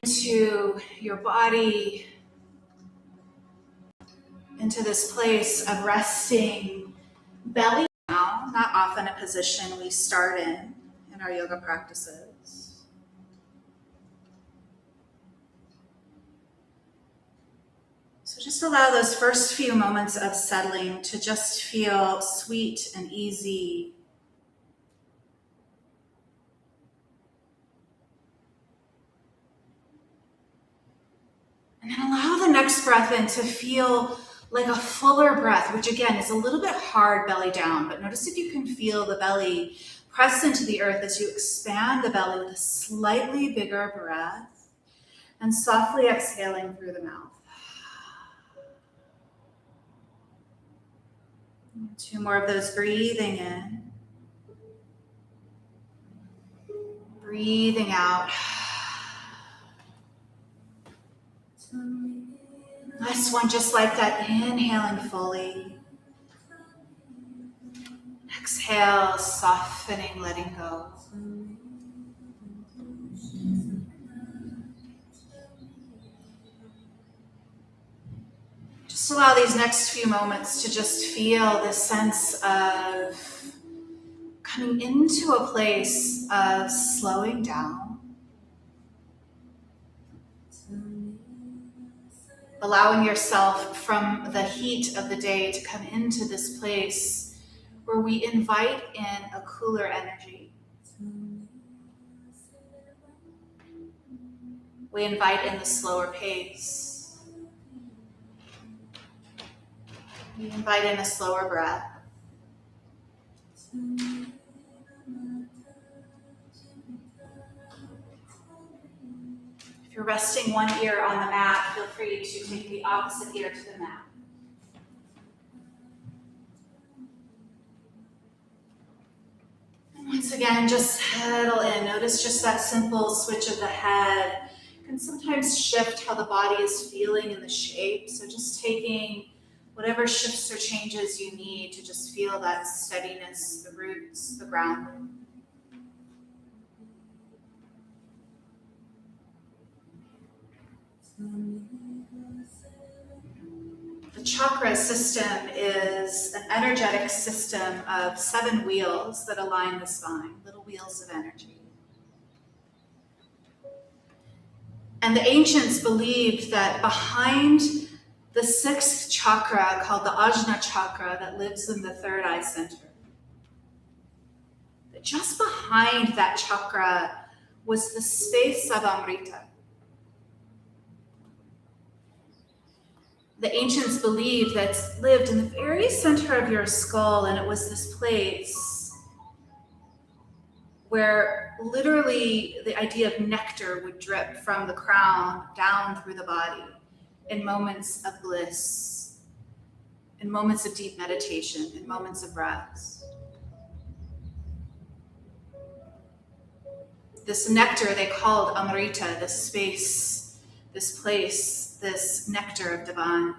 into your body, into this place of resting belly down, not often a position we start in our yoga practices. So just allow those first few moments of settling to just feel sweet and easy. And then allow the next breath in to feel like a fuller breath, which again is a little bit hard belly down, but notice if you can feel the belly press into the earth as you expand the belly with a slightly bigger breath and softly exhaling through the mouth. 2 more of those, breathing in, breathing out. Last one, just like that, inhaling fully. Exhale, softening, letting go. Just allow these next few moments to just feel this sense of coming into a place of slowing down. Allowing yourself from the heat of the day to come into this place where we invite in a cooler energy. We invite in the slower pace. We invite in a slower breath. If you're resting one ear on the mat, feel free to take the opposite ear to the mat. And once again, just settle in. Notice just that simple switch of the head can sometimes shift how the body is feeling in the shape. So just taking whatever shifts or changes you need to just feel that steadiness, the roots, the grounding. The chakra system is an energetic system of 7 wheels that align the spine, little wheels of energy. And the ancients believed that behind the 6th chakra, called the Ajna chakra, that lives in the 3rd eye center, that just behind that chakra was the space of Amrita. The ancients believed that it lived in the very center of your skull, and it was this place where literally the idea of nectar would drip from the crown down through the body in moments of bliss, in moments of deep meditation, in moments of rest. This nectar they called Amrita, this space, this place, this nectar of divine.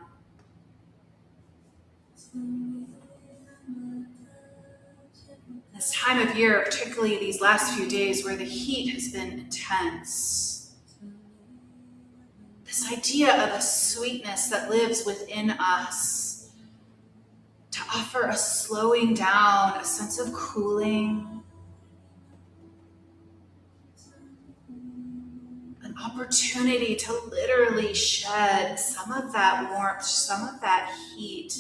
This time of year, particularly these last few days where the heat has been intense, this idea of a sweetness that lives within us to offer a slowing down, a sense of cooling, an opportunity to literally shed some of that warmth, some of that heat,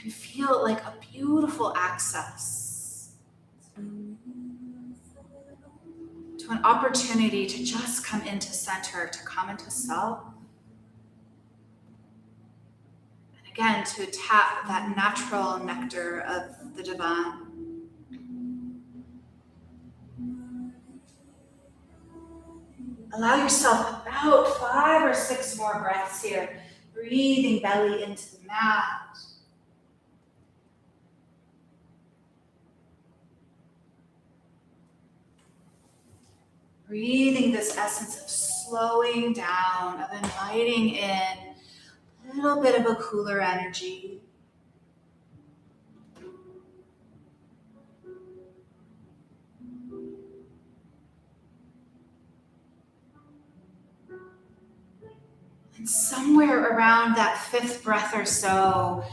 can feel like a beautiful access to an opportunity to just come into center, to come into self. And again, to tap that natural nectar of the divine. Allow yourself about 5 or 6 more breaths here, breathing belly into the mat. Breathing this essence of slowing down, of inviting in a little bit of a cooler energy. And somewhere around that fifth breath or so,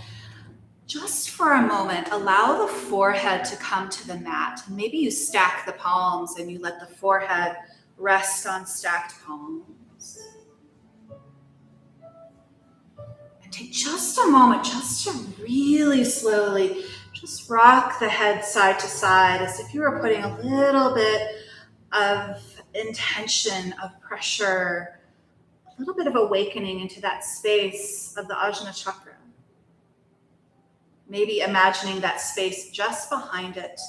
just for a moment, allow the forehead to come to the mat. And maybe you stack the palms and you let the forehead rest on stacked palms. And take just a moment just to really slowly just rock the head side to side as if you were putting a little bit of intention, of pressure, a little bit of awakening into that space of the Ajna chakra. Maybe imagining that space just behind it,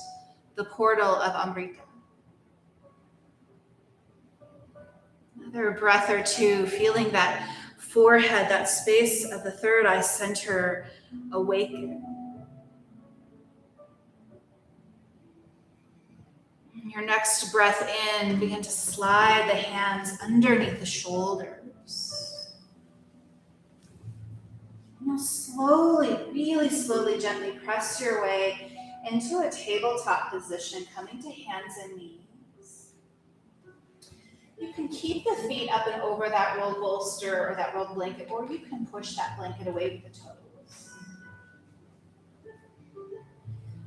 the portal of Amrita. Another breath or two, feeling that forehead, that space of the third eye center awaken. Your next breath in, begin to slide the hands underneath the shoulders. Now slowly, really slowly, gently press your way into a tabletop position, coming to hands and knees. You can keep the feet up and over that rolled bolster or that rolled blanket, or you can push that blanket away with the toes.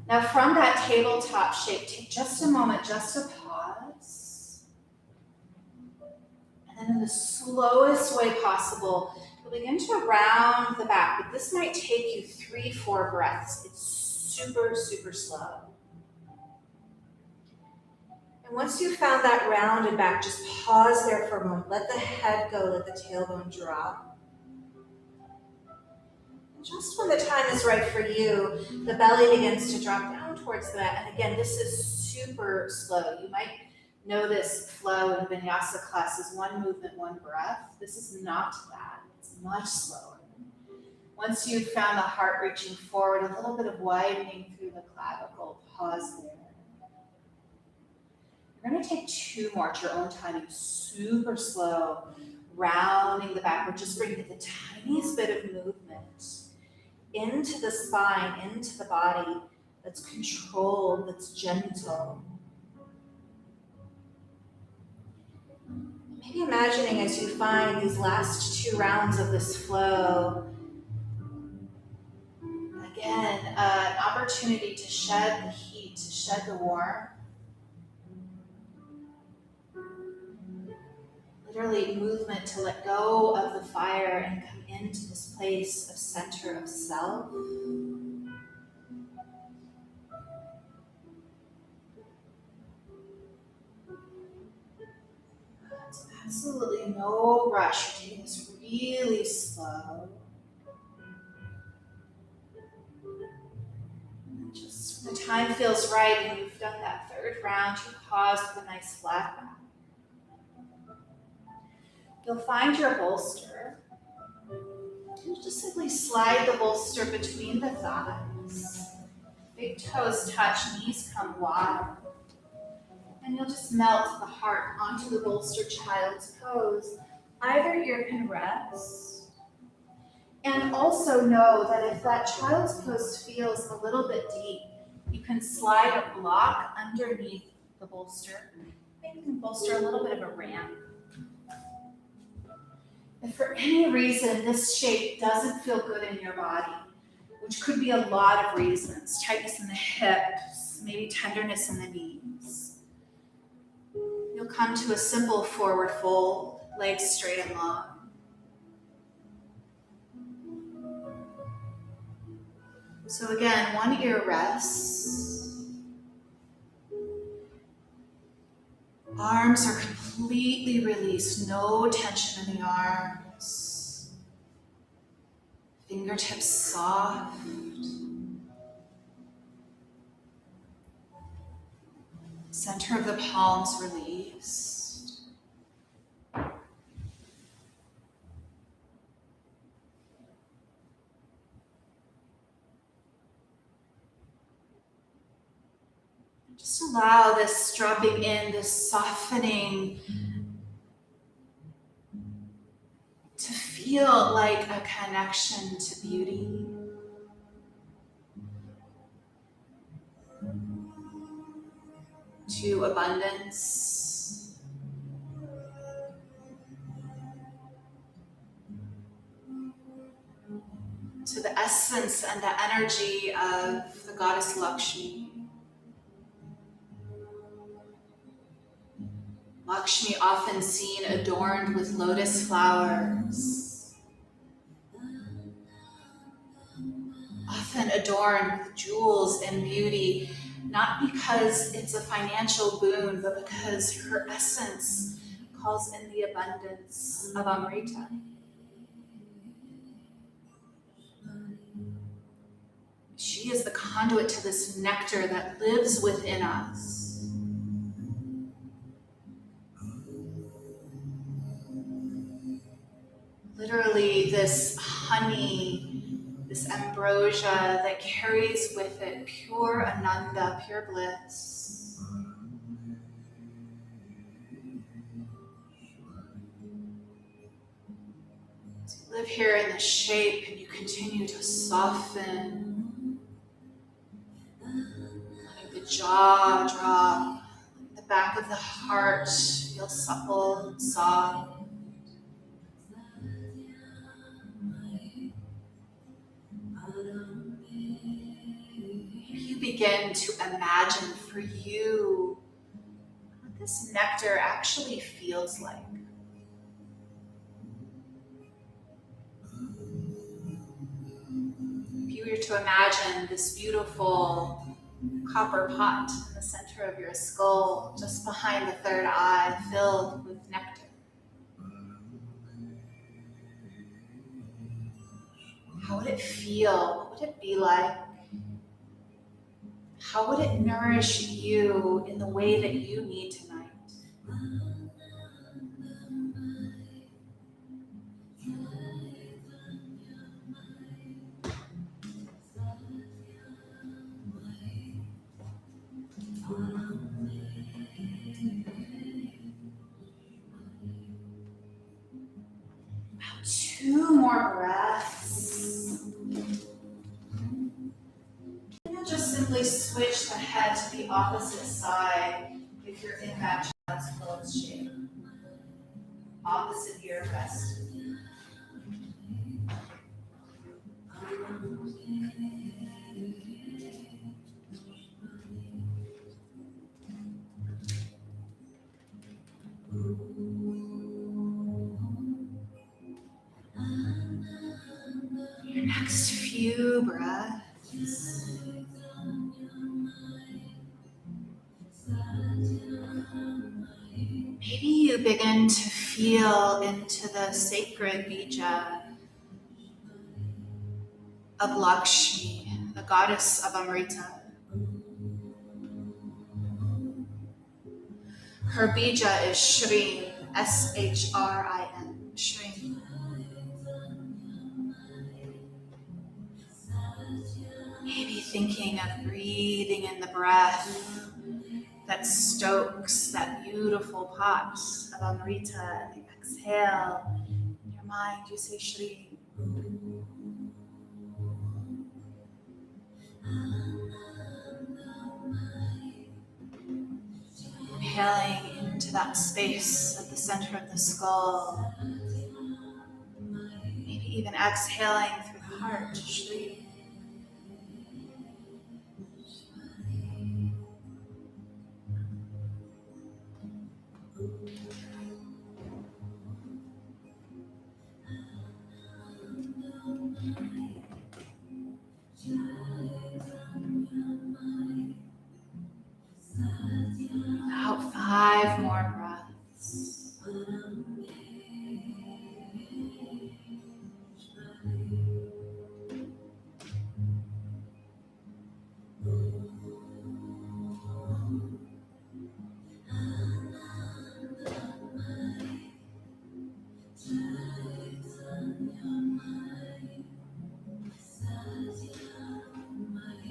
Now from that tabletop shape, take just a moment just to pause. And then in the slowest way possible, you'll begin to round the back, but this might take you 3-4 breaths. It's super, super slow. And once you've found that rounded back, just pause there for a moment. Let the head go, let the tailbone drop. And just when the time is right for you, the belly begins to drop down towards the mat. And again, this is super slow. You might know this flow in vinyasa classes, one movement, one breath. This is not that. It's much slower. Once you've found the heart reaching forward, a little bit of widening through the clavicle, pause there. You're going to take 2 more at your own timing, super slow, rounding the back. We're just bringing the tiniest bit of movement into the spine, into the body that's controlled, that's gentle. Maybe imagining as you find these last 2 rounds of this flow, again, an opportunity to shed the heat, to shed the warmth. Literally movement to let go of the fire and come into this place of center of self. It's absolutely no rush. You're taking this really slow. And just when the time feels right and you've done that 3rd round, you pause with a nice flat back. You'll find your bolster. You just simply slide the bolster between the thighs. Big toes touch, knees come wide. And you'll just melt the heart onto the bolster child's pose. Either ear can rest. And also know that if that child's pose feels a little bit deep, you can slide a block underneath the bolster. Make the bolster a little bit of a ramp. If for any reason this shape doesn't feel good in your body, which could be a lot of reasons, tightness in the hips, maybe tenderness in the knees, you'll come to a simple forward fold, legs straight and long. So again, one ear rests. Arms are completely released, no tension in the arms. Fingertips soft. Center of the palms released. Just allow this dropping in, this softening to feel like a connection to beauty. To abundance. to the essence and the energy of the goddess Lakshmi. Lakshmi often seen adorned with lotus flowers, often adorned with jewels and beauty, not because it's a financial boon, but because her essence calls in the abundance of Amrita. She is the conduit to this nectar that lives within us. Literally, this honey, this ambrosia that carries with it pure ananda, pure bliss. As you live here in this shape and you continue to soften, letting the jaw drop, the back of the heart feel supple and soft. You begin to imagine for you what this nectar actually feels like. If you were to imagine this beautiful copper pot in the center of your skull, just behind the third eye, filled with nectar. How would it feel? What would it be like? How would it nourish you in the way that you need tonight? About 2 more breaths. And then just simply switch the head to the opposite side if you're in that child's pose shape. Opposite ear rest. Your next few breaths. Maybe you begin to feel into the sacred bija of Lakshmi, the goddess of Amrita. Her bija is Shrin, S-H-R-I-N, Shrin. Maybe thinking of breathing in the breath that stokes that beautiful pot of Amrita, and the exhale. In your mind, you say Shri. Inhaling into that space at the center of the skull. Maybe even exhaling through the heart, Shri. About 5 more breaths.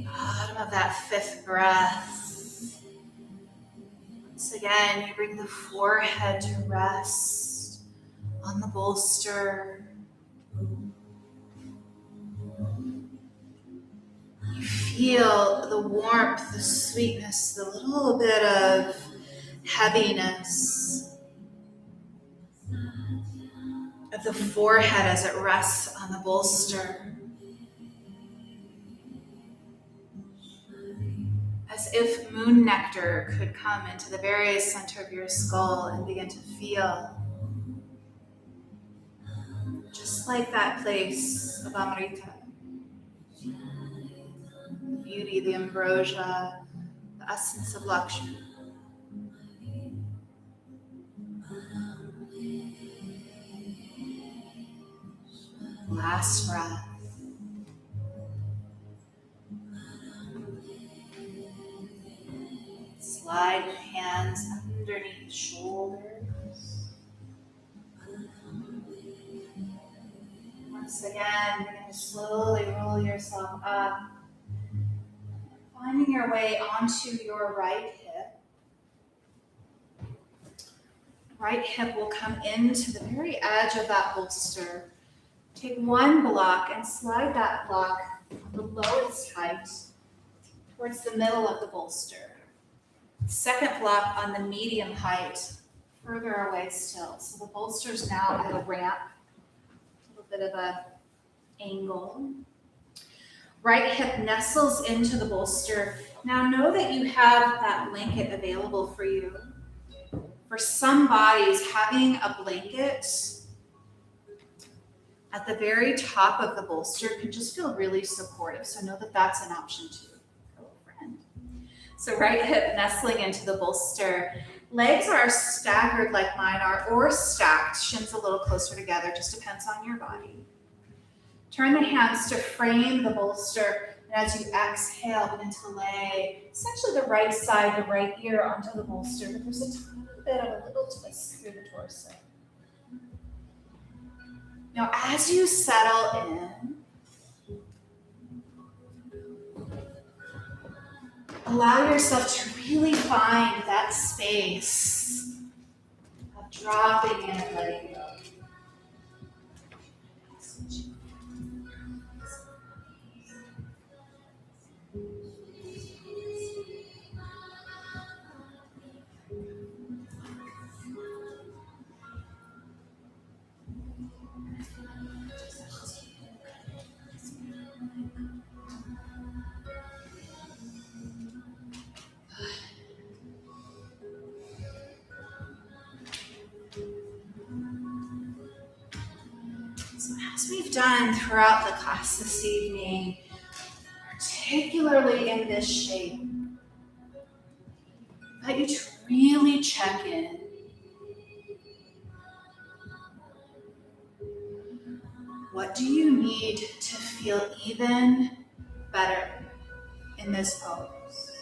Bottom of that 5th breath. Once again, you bring the forehead to rest on the bolster. You feel the warmth, the sweetness, the little bit of heaviness of the forehead as it rests on the bolster. as if moon nectar could come into the very center of your skull and begin to feel just like that place of Amrita, the beauty, the ambrosia, the essence of Lakshmi. Last breath. Slide your hands underneath the shoulders. Once again, you're going to slowly roll yourself up, finding your way onto your right hip. Right hip will come into the very edge of that bolster. Take one block and slide that block from the lowest height towards the middle of the bolster. Second block on the medium height, further away still. So the bolster's now at a ramp, a little bit of an angle. Right hip nestles into the bolster. Now know that you have that blanket available for you. For some bodies, having a blanket at the very top of the bolster can just feel really supportive. So know that that's an option too, girlfriend. So right hip nestling into the bolster. Legs are staggered like mine are, or stacked, shins a little closer together, just depends on your body. Turn the hands to frame the bolster, and as you exhale, begin to lay essentially the right side, the right ear onto the bolster, but there's a tiny bit of a little twist through the torso. Now, as you settle in, allow yourself to really find that space of dropping in and letting go. So as we've done throughout the class this evening, particularly in this shape, I invite you to really check in. What do you need to feel even better in this pose?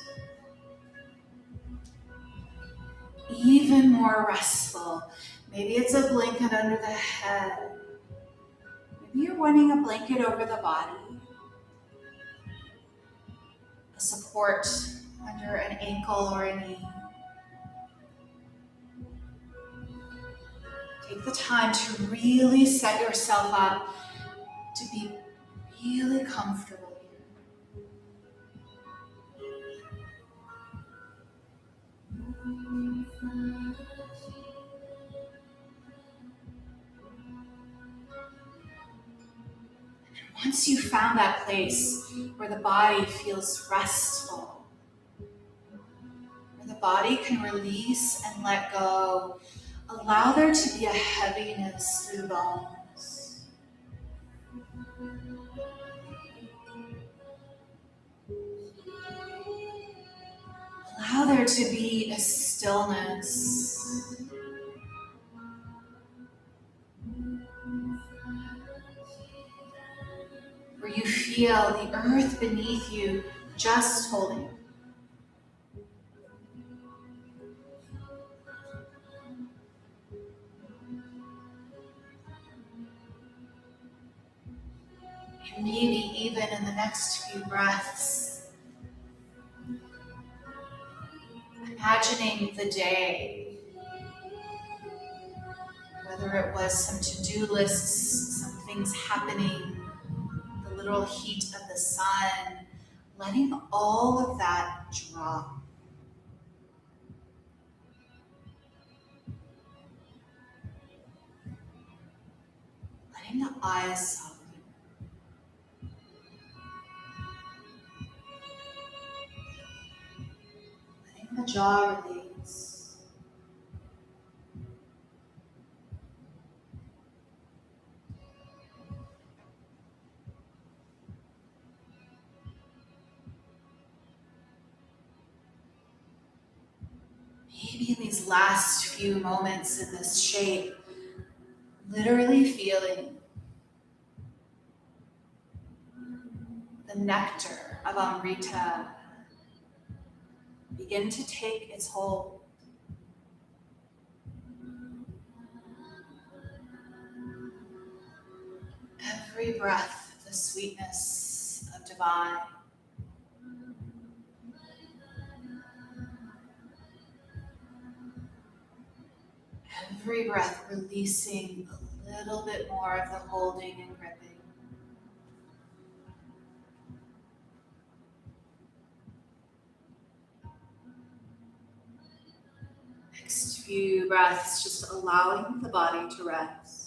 Even more restful. Maybe it's a blanket under the head. Maybe you're wanting a blanket over the body. A support under an ankle or a knee. Take the time to really set yourself up to be really comfortable here. Once you've found that place where the body feels restful, where the body can release and let go, allow there to be a heaviness through the bones. Allow there to be a stillness. Where you feel the earth beneath you just holding you. And maybe even in the next few breaths, imagining the day, whether it was some to-do lists, some things happening, the literal heat of the sun, letting all of that drop. Letting the eyes soften. jaw release. Maybe in these last few moments in this shape, literally feeling the nectar of Amrita begin to take its hold. Every breath, the sweetness of divine. Every breath releasing a little bit more of the holding and gripping. Next few breaths, just allowing the body to rest.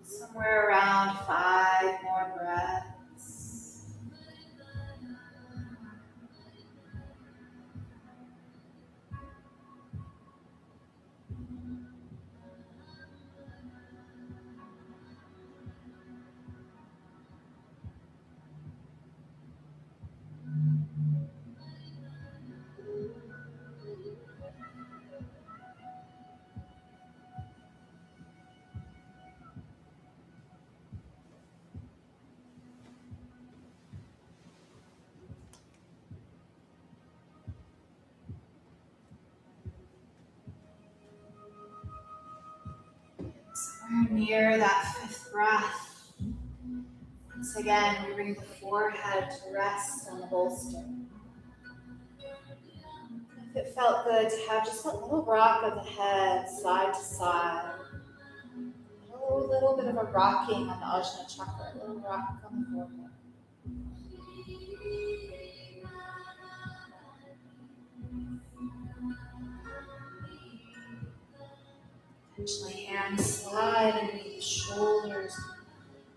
Somewhere around 5 more breaths. Somewhere near that 5th breath. Once again, we bring the forehead to rest on the bolster. If it felt good to have just a little rock of the head side to side, a little bit of a rocking on the Ajna chakra, a little rock on the forehead. Eventually, hands slide underneath the shoulders.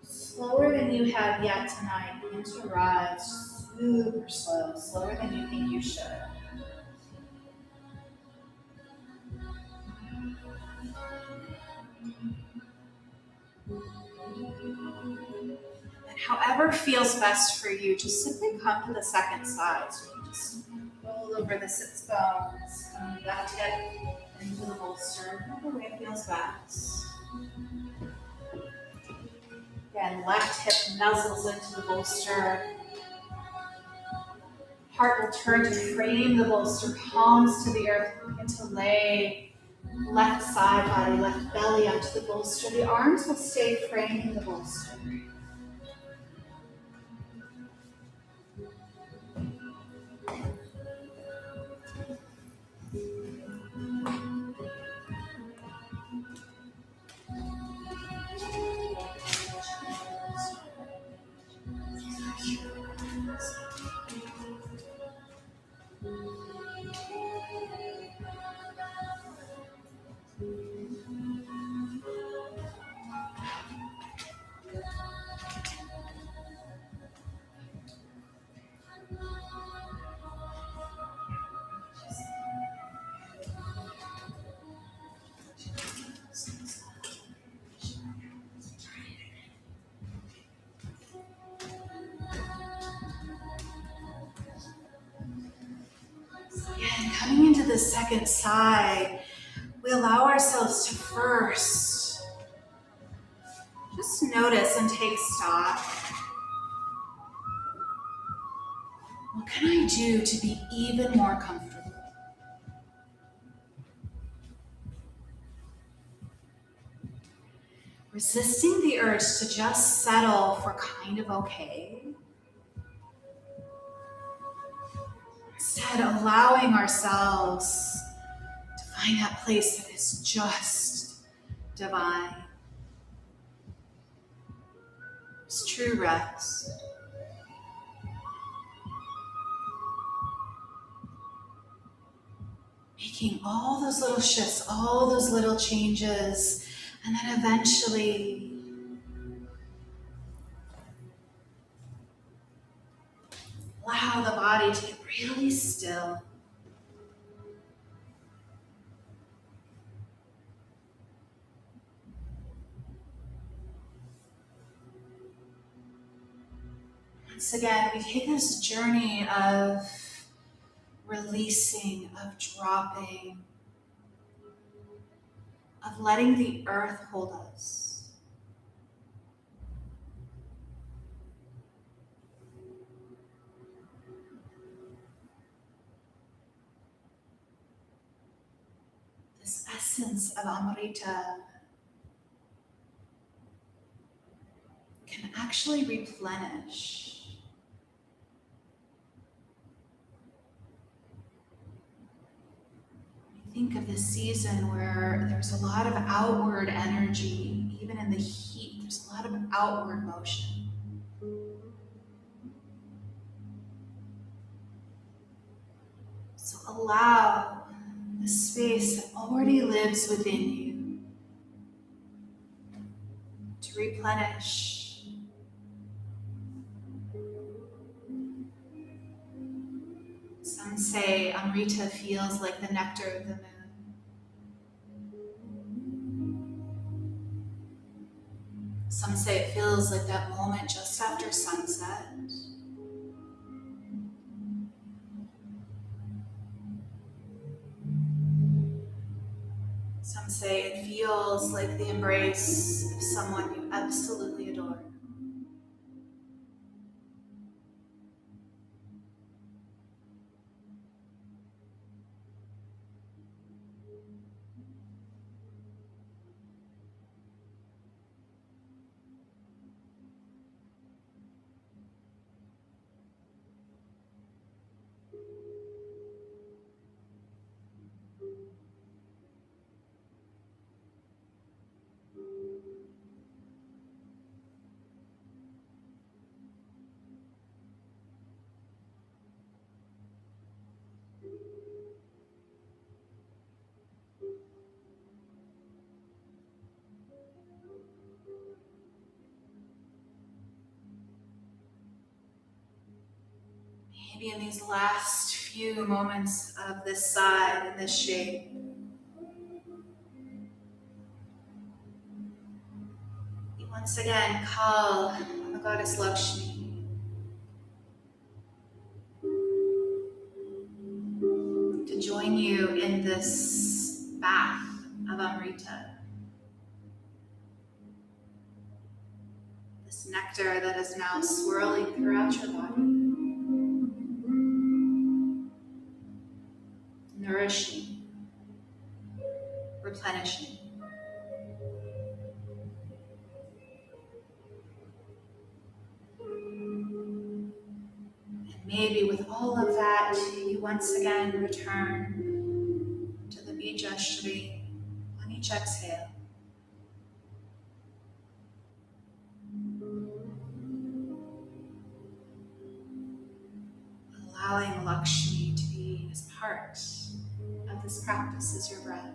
Slower than you have yet tonight. Begin to rise super slow, slower than you think you should. And however feels best for you, just simply come to the second side. So you just roll over the sits bones, come left hip into the bolster, whatever way feels best. Again, left hip nuzzles into the bolster. Heart will turn to frame the bolster, palms to the earth, begin to lay left side body, left belly onto the bolster. The arms will stay framing the bolster. the second sigh, we allow ourselves to first just notice and take stock. What can I do to be even more comfortable? Resisting the urge to just settle for kind of okay. Instead, allowing ourselves to find that place that is just divine. It's true rest. Making all those little shifts, all those little changes, and then eventually allow the body to get really still. Once again, we take this journey of releasing, of dropping, of letting the earth hold us. This essence of Amrita can actually replenish. Think of this season where there's a lot of outward energy, even in the heat, there's a lot of outward motion. So allow the space that already lives within you to replenish. Some say Amrita feels like the nectar of the moon. Some say it feels like that moment just after sunset. Some say it feels like the embrace of someone you absolutely adore. Maybe in these last few moments of this side and this shape, you once again call on the goddess Lakshmi to join you in this bath of Amrita. This nectar that is now swirling throughout your body. Nourishing, replenishing. And maybe with all of that, you once again return to the Bijashri on each exhale. Allowing Lakshmi to be as part of this practice as your breath.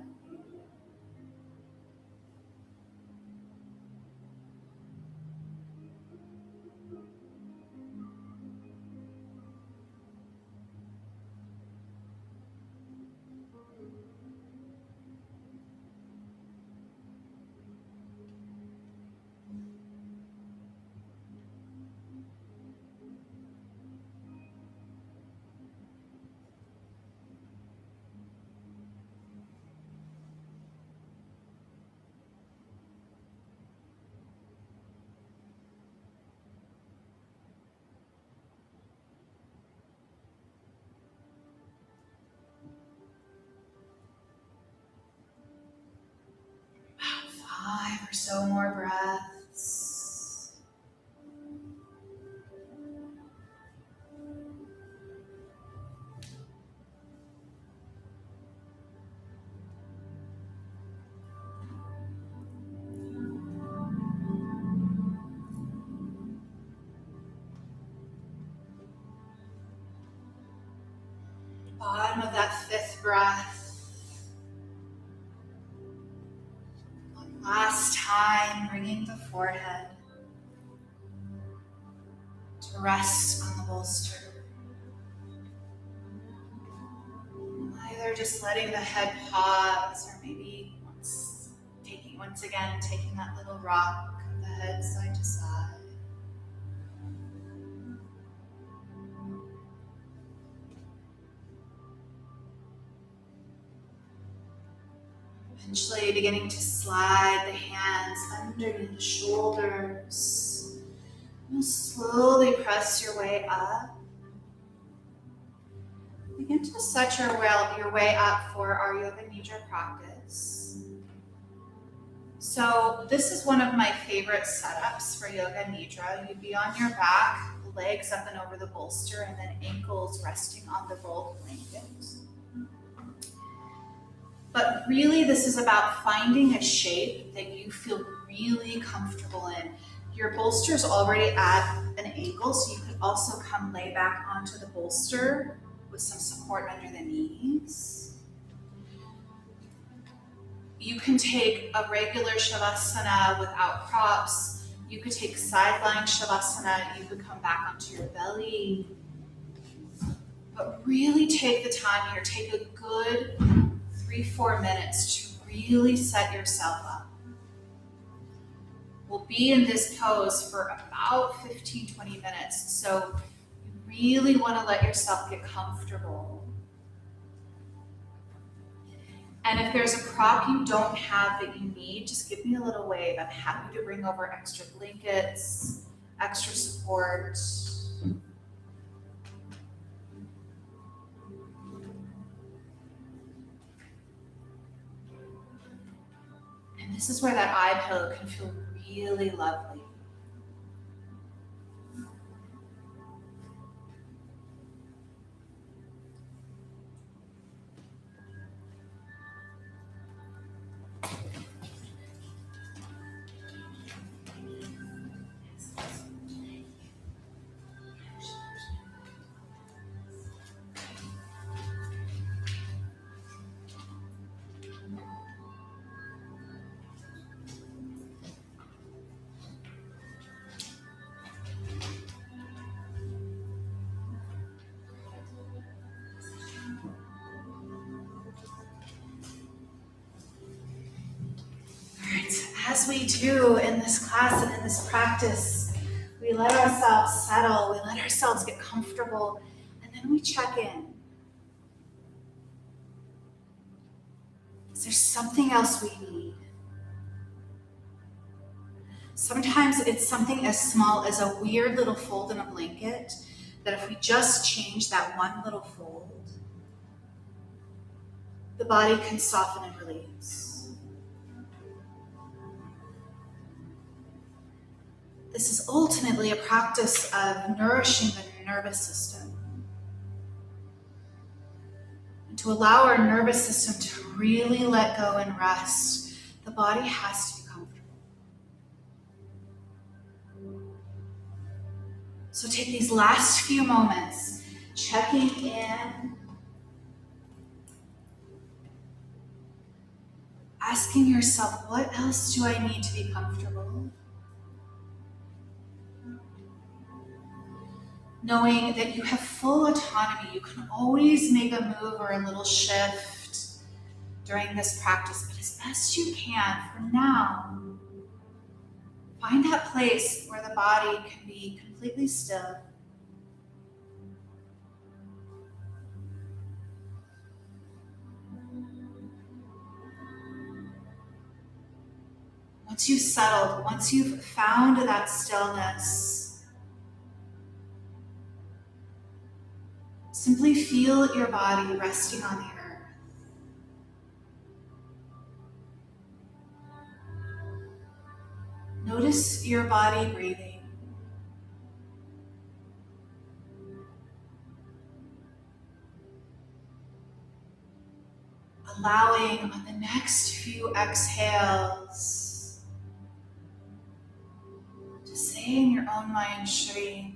or so more breaths. Bottom of that fifth breath. One last time, bringing the forehead to rest on the bolster. Either just letting the head pause, or maybe once again taking that little rock of the head side to side. Eventually beginning to slide the hands underneath the shoulders. You'll slowly press your way up. Begin to set your way up for our Yoga Nidra practice. So this is one of my favorite setups for Yoga Nidra. You'd be on your back, legs up and over the bolster, and then ankles resting on the rolled blanket. But really, this is about finding a shape that you feel really comfortable in. Your bolster is already at an angle, so you could also come lay back onto the bolster with some support under the knees. You can take a regular Shavasana without props. You could take sideline Shavasana. You could come back onto your belly. But really take the time here. Take a good 3-4 minutes to really set yourself up. We'll be in this pose for about 15-20 minutes, so you really want to let yourself get comfortable. And if there's a prop you don't have that you need, just give me a little wave. I'm happy to bring over extra blankets, extra support. And this is where that eye pillow can feel really lovely. As we do in this class and in this practice, we let ourselves settle, we let ourselves get comfortable, and then we check in. Is there something else we need? Sometimes it's something as small as a weird little fold in a blanket that if we just change that one little fold, the body can soften and release. This is ultimately a practice of nourishing the nervous system. And to allow our nervous system to really let go and rest, the body has to be comfortable. So take these last few moments, checking in, asking yourself, what else do I need to be comfortable? Knowing that you have full autonomy, you can always make a move or a little shift during this practice, but as best you can for now, find that place where the body can be completely still. Once you've settled, once you've found that stillness, simply feel your body resting on the earth. Notice your body breathing. Allowing on the next few exhales to say in your own mind, Shri.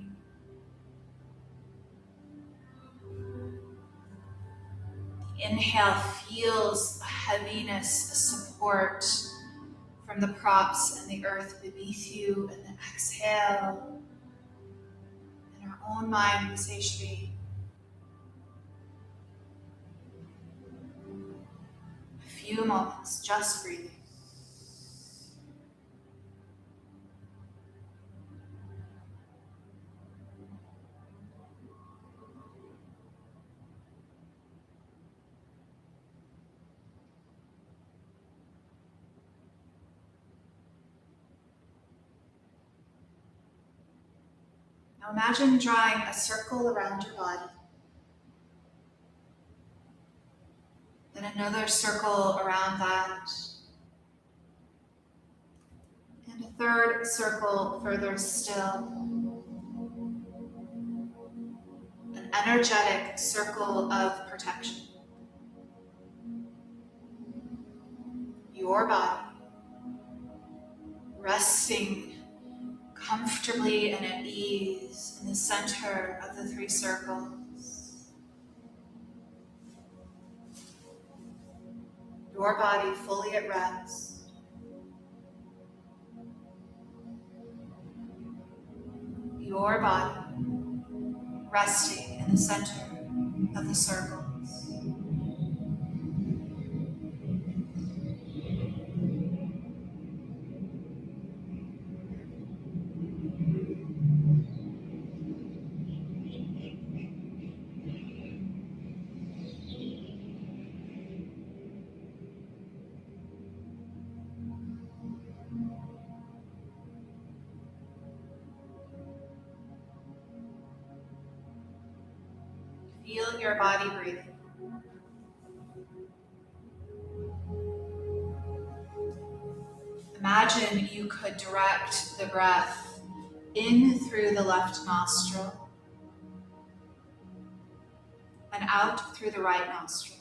Inhale feels a heaviness, a support from the props and the earth beneath you. And then exhale. In our own mind, we say Shri. A few moments, just breathing. Now imagine drawing a circle around your body. Then another circle around that. And a third circle further still. An energetic circle of protection. Your body resting comfortably and at ease in the center of the three circles. Your body fully at rest. Your body resting in the center of the circles. Feel your body breathing. Imagine you could direct the breath in through the left nostril and out through the right nostril.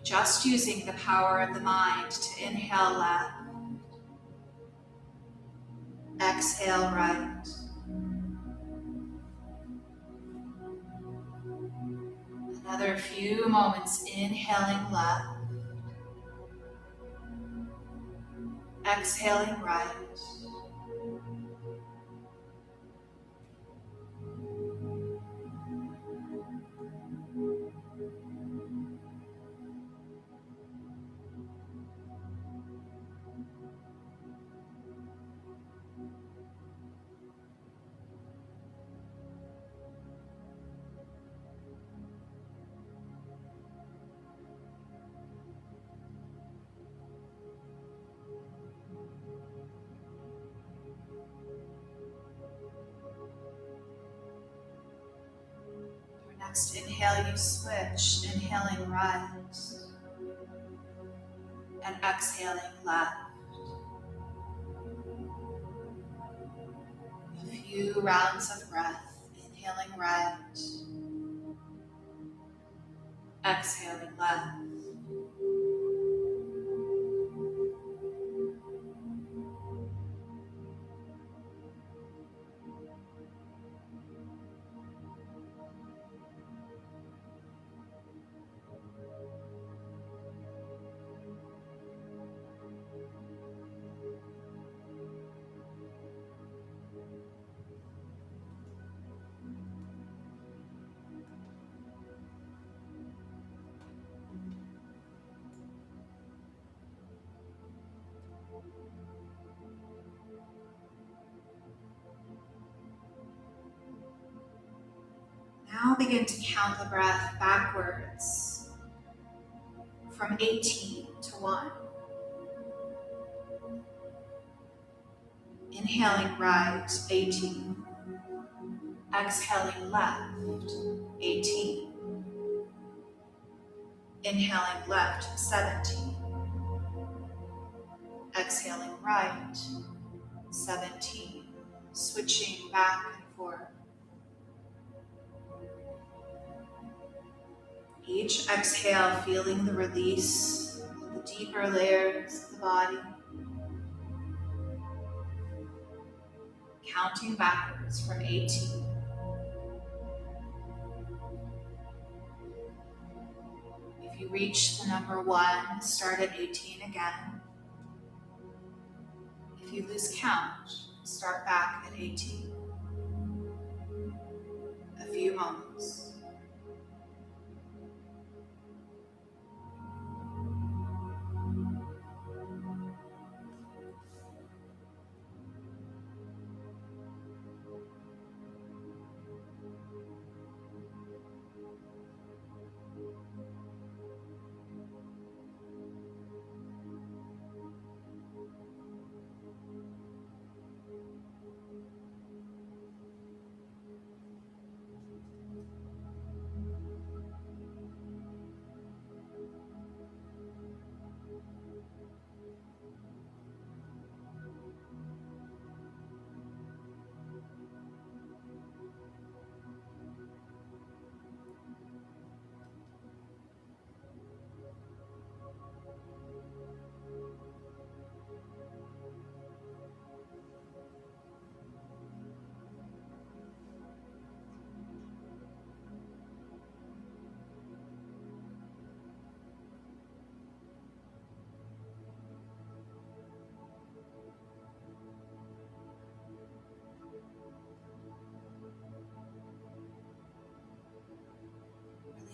Just using the power of the mind to inhale left, exhale right. Another few moments inhaling left, exhaling right. Next inhale, you switch, inhaling right and exhaling left. A few rounds of breath, inhaling right, exhaling left. Now begin to count the breath backwards from 18 to 1. Inhaling right, 18. Exhaling left, 18. Inhaling left, 17. exhaling right. 17. Switching back and forth. Each exhale, feeling the release of the deeper layers of the body. Counting backwards from 18. If you reach the number 1, start at 18 again. If you lose count, start back at 18. A few moments.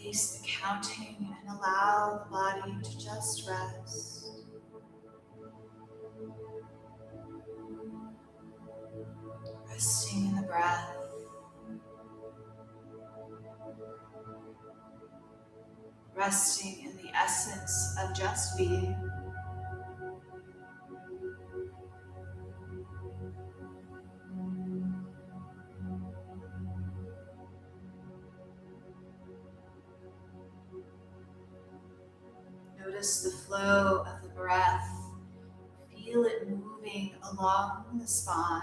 Release the counting and allow the body to just rest. Resting in the breath. Resting in the essence of just being. Notice the flow of the breath. Feel it moving along the spine.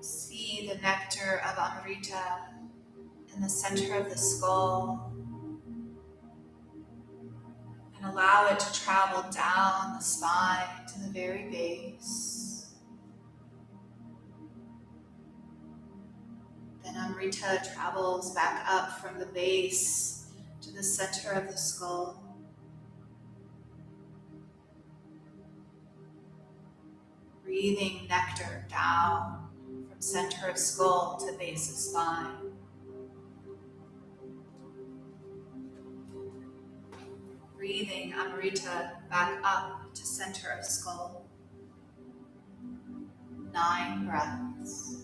See the nectar of Amrita in the center of the skull, and allow it to travel down the spine to the very base. Then Amrita travels back up from the base to the center of the skull. Breathing nectar down from center of skull to base of spine. Breathing Amrita back up to center of skull. 9 breaths.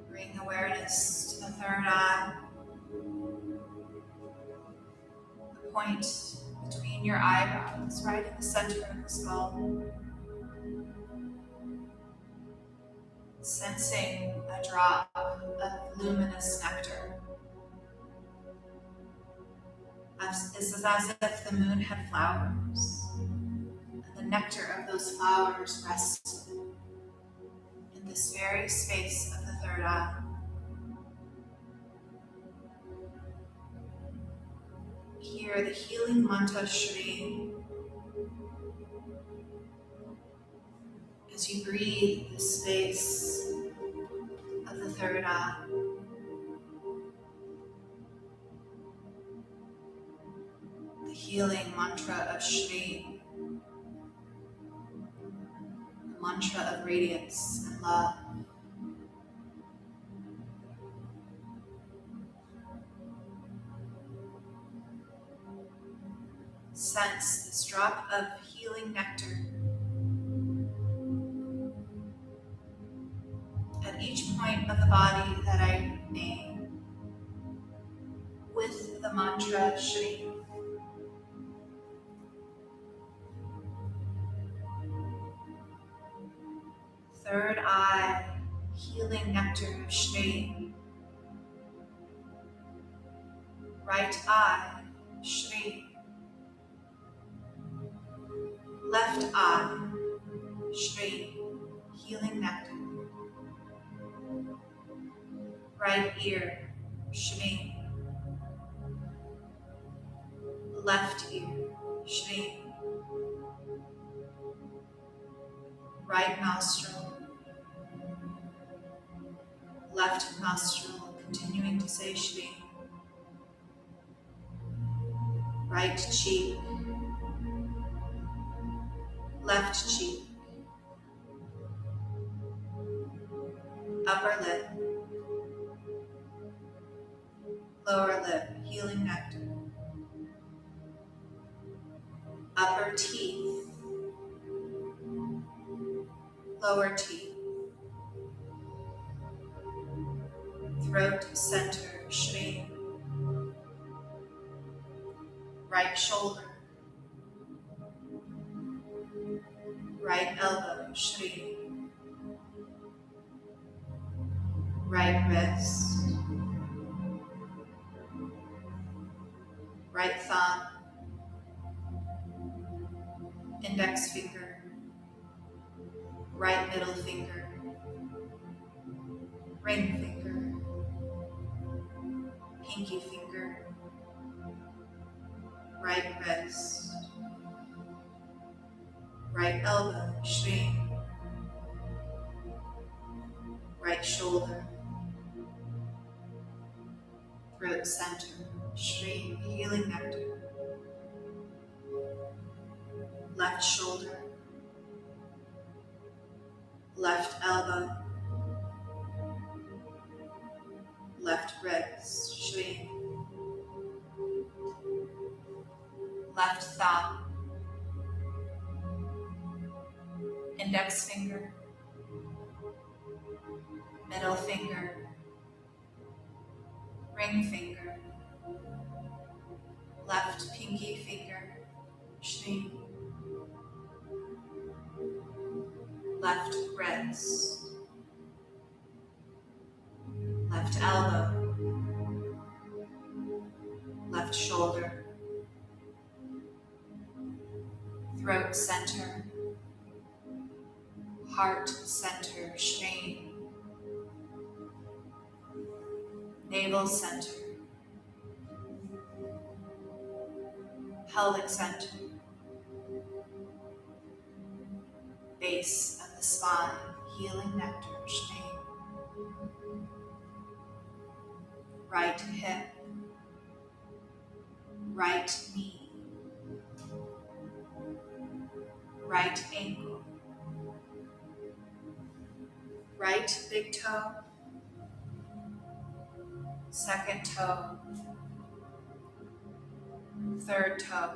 Bring awareness to the third eye, the point between your eyebrows, right in the center of the skull. Sensing a drop of luminous nectar. It's as if the moon had flowers, and the nectar of those flowers rested in this very space of the third eye. Hear the healing mantra Shri as you breathe the space of the third eye. The healing mantra of Shri, the mantra of radiance and love. Sense this drop of healing nectar at each point of the body that I name with the mantra Shri. Third eye, healing nectar of Shri. Right eye, Shri. Left eye, Shri, healing nectar. Right ear, Shri. Left ear, Shri. Right nostril, left nostril, continuing to say Shri. Right cheek, left cheek, upper lip, lower lip, healing nectar. Upper teeth, lower teeth, throat center, Shri. Right shoulder, right elbow, Shri. Right wrist, right thumb, index finger, right middle finger, ring finger, pinky finger, right wrist, right elbow, Shri. Right shoulder, throat center, Shri, healing nectar. Left shoulder, left elbow, left wrist, Shri. Left thumb, index finger, middle finger, ring finger, left pinky finger, Shri. Left wrist, left elbow, left shoulder, throat center, heart center, Shri. Navel center, pelvic center, base of the spine, healing nectar, Shri. Right hip, right knee, right ankle, right big toe, second toe, third toe,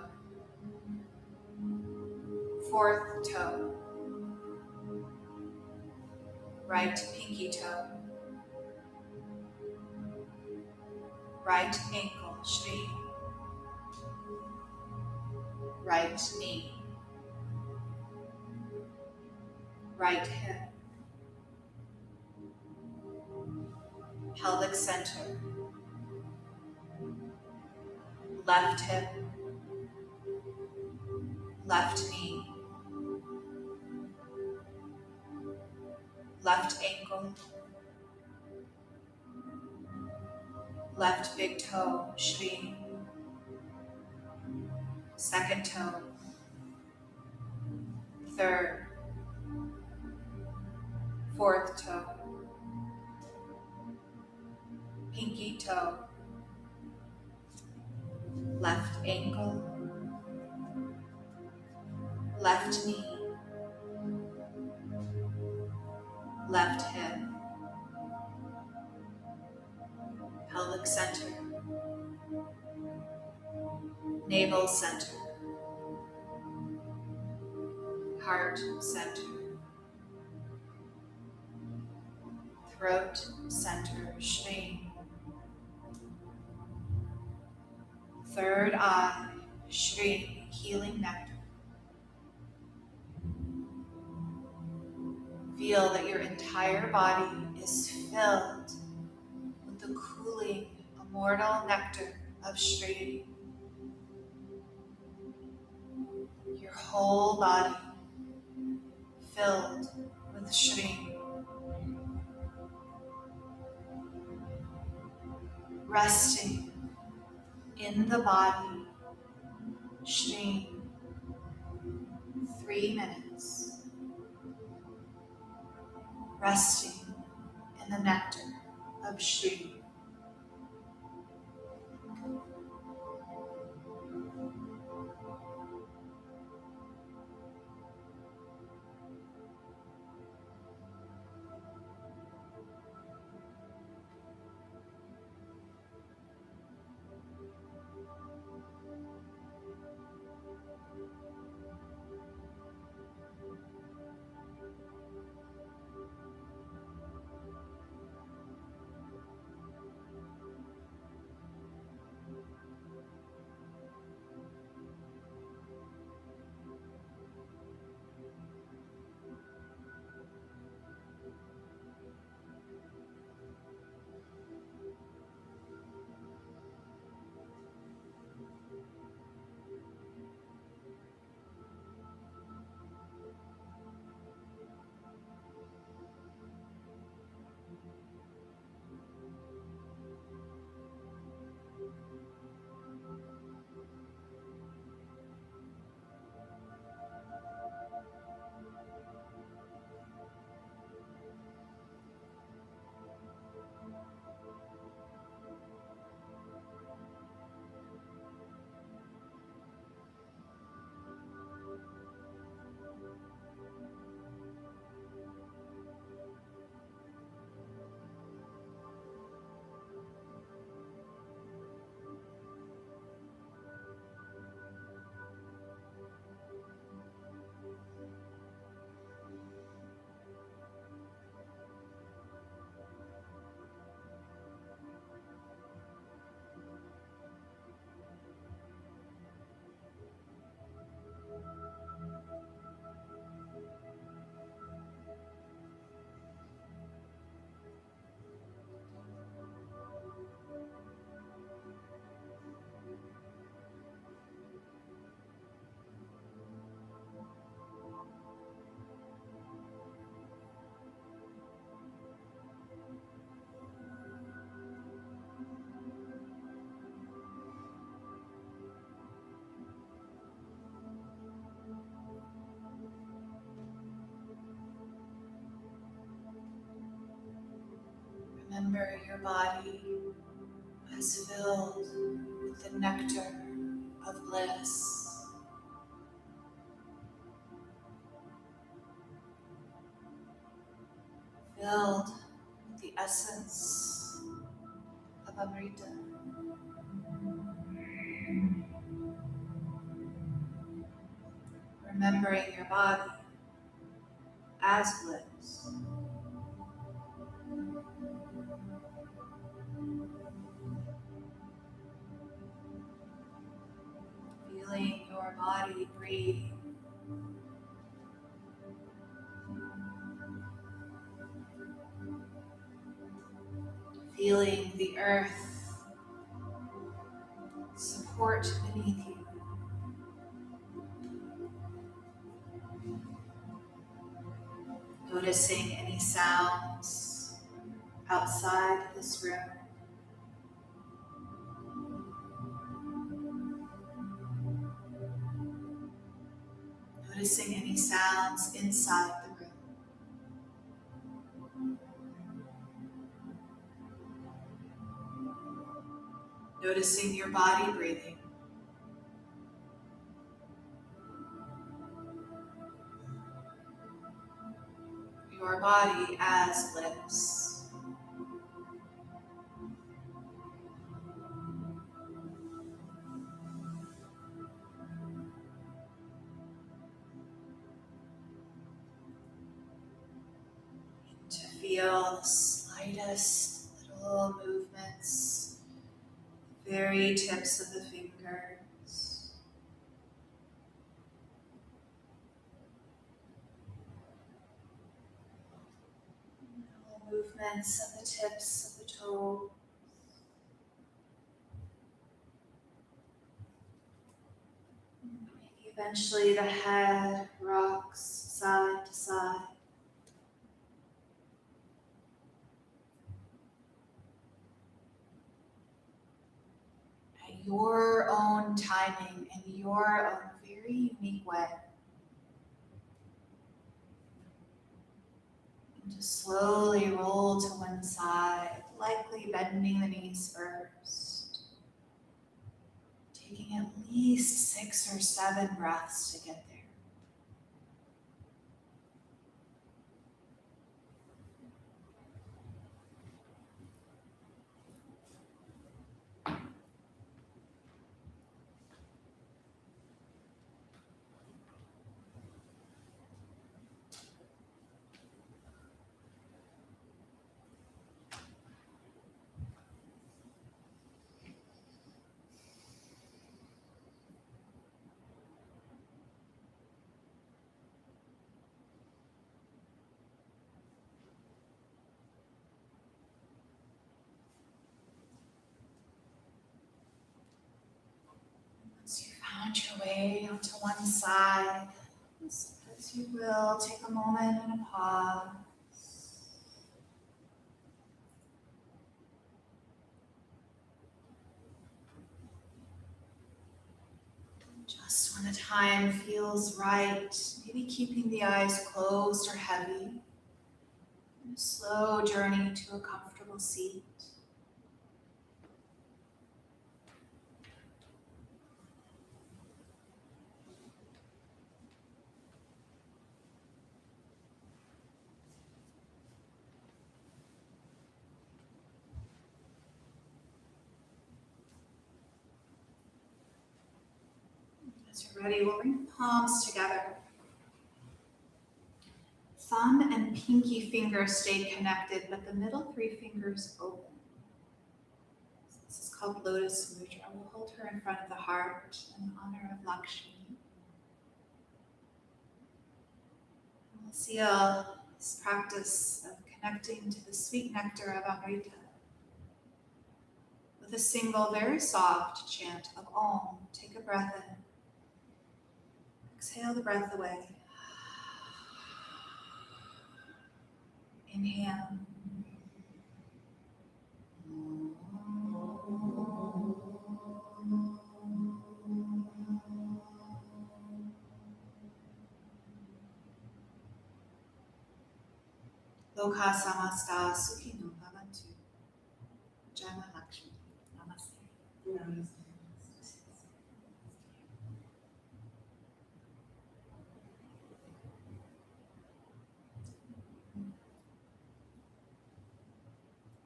fourth toe, right pinky toe, right ankle, Shri. Right knee, right hip, pelvic center, left hip, left knee, left ankle, left big toe, Shri, second toe, third, fourth toe, pinky toe, left ankle, left knee, left hip, pelvic center, navel center, heart center, throat center, Shri, third eye, Shri, healing nectar. Feel that your entire body is filled with the cooling, immortal nectar of Shri. Your whole body filled with Shri. Resting in the body, Shri, 3 minutes. Resting in the nectar of Shri. Remember, your body is filled with the nectar of bliss. Filled with the essence of Amrita. Remembering your body as bliss. Feeling your body breathe. Feeling the earth support beneath you. Noticing any sounds outside this room. Noticing any sounds inside the room. Noticing your body breathing. Your body as bliss. To feel the slightest little movements, very tips of the fingers. Little movements of the tips of the toes. Maybe eventually the head rocks side to side. At your own timing and your own very unique way. And just slowly roll to one side, likely bending the knees first. Taking at least 6 or 7 breaths to get there. Once you found your way onto one side, as you will, take a moment and a pause. Just when the time feels right, maybe keeping the eyes closed or heavy. A slow journey to a comfortable seat. As you're ready, we'll bring the palms together. Thumb and pinky fingers stay connected, but the middle 3 fingers open. This is called Lotus Mudra. We'll hold her in front of the heart in honor of Lakshmi. We'll seal this practice of connecting to the sweet nectar of Amrita with a single, very soft chant of Om. Take a breath in. Exhale the breath away. Inhale. Loka samasta sukhino bhavantu. Jai Mahalakshmi. Namaste.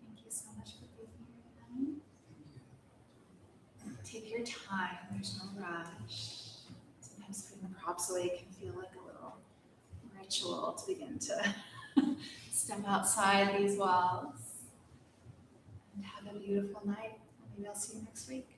Thank you so much for being here tonight. Take your time, there's no rush. Sometimes putting the props away can feel like a little ritual to begin to step outside these walls. And have a beautiful night. Maybe I'll see you next week.